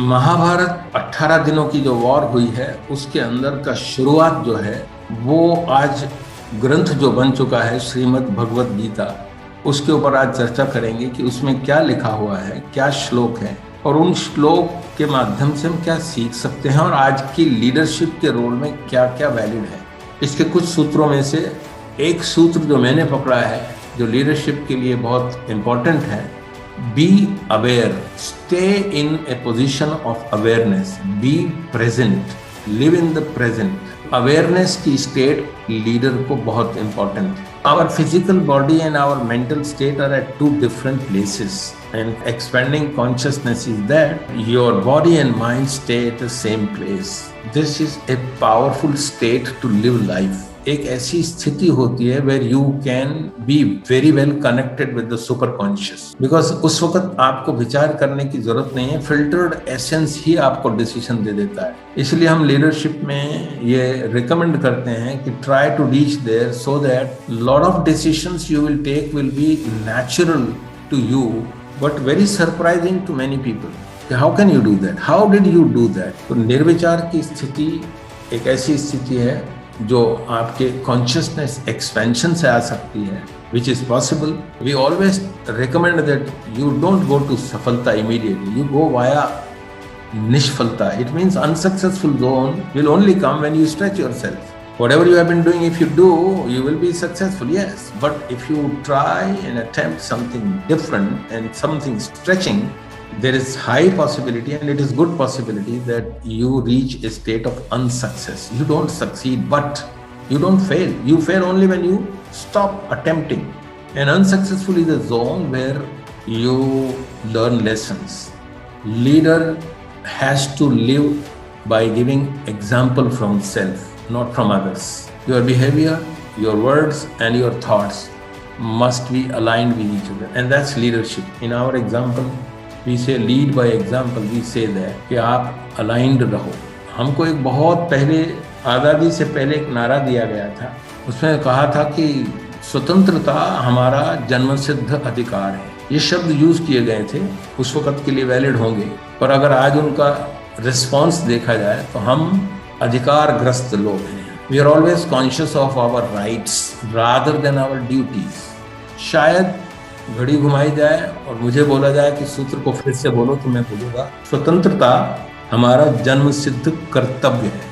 महाभारत 18 दिनों की जो वॉर हुई है उसके अंदर का शुरुआत जो है वो आज ग्रंथ जो बन चुका है श्रीमद् भगवत गीता, उसके ऊपर आज चर्चा करेंगे कि उसमें क्या लिखा हुआ है, क्या श्लोक है और उन श्लोक के माध्यम से हम क्या सीख सकते हैं और आज की लीडरशिप के रोल में क्या क्या वैलिड है। इसके कुछ सूत्रों में से एक सूत्र जो मैंने पकड़ा है जो लीडरशिप के लिए बहुत इंपॉर्टेंट है, be aware, stay in a position of awareness, be present, live in the present. Awareness की स्टेट लीडर को बहुत इंपॉर्टेंट है। Our physical body and our mental state are at two different places and expanding consciousness is that your body and mind stay at the same place. This is a powerful state to live life. एक ऐसी स्थिति होती है where you can be very well connected with the superconscious, because उस वक्त आपको विचार करने की जरूरत नहीं है, filtered essence ही आपको डिसीजन दे देता है। इसलिए हम लीडरशिप में ये रिकमेंड करते हैं कि try to reach there so that lot of decisions you will take will be natural to you but very surprising to many people. How can you do that? How did you do that? तो निर्विचार की स्थिति एक ऐसी स्थिति है जो आपके कॉन्शियसनेस एक्सपेंशन से आ सकती है, which is possible. We always recommend that you don't go to सफलता immediately. You go via निष्फलता. It means unsuccessful zone will only come when you stretch yourself. Whatever you have been doing, if you do, you will be successful, yes. But if you try and attempt something different and something stretching, there is high possibility and it is good possibility that you reach a state of unsuccess. You don't succeed, but you don't fail. You fail only when you stop attempting. And unsuccessful is a zone where you learn lessons. Leader has to live by giving example from self, not from others. Your behavior, your words and your thoughts must be aligned with each other, and that's leadership. In our example, we say lead by example. We say that कि आप aligned रहो। हमको एक बहुत पहले, आज़ादी से पहले एक नारा दिया गया था, उसमें कहा था कि स्वतंत्रता हमारा जन्मसिद्ध अधिकार है। ये शब्द यूज किए गए थे, उस वक्त के लिए वैलिड होंगे, पर अगर आज उनका रिस्पॉन्स देखा जाए तो हम अधिकारग्रस्त लोग हैं। We are always conscious of our rights rather than our duties. शायद घड़ी घुमाई जाए और मुझे बोला जाए कि सूत्र को फिर से बोलो, तो मैं बोलूँगा स्वतंत्रता हमारा जन्मसिद्ध कर्तव्य है।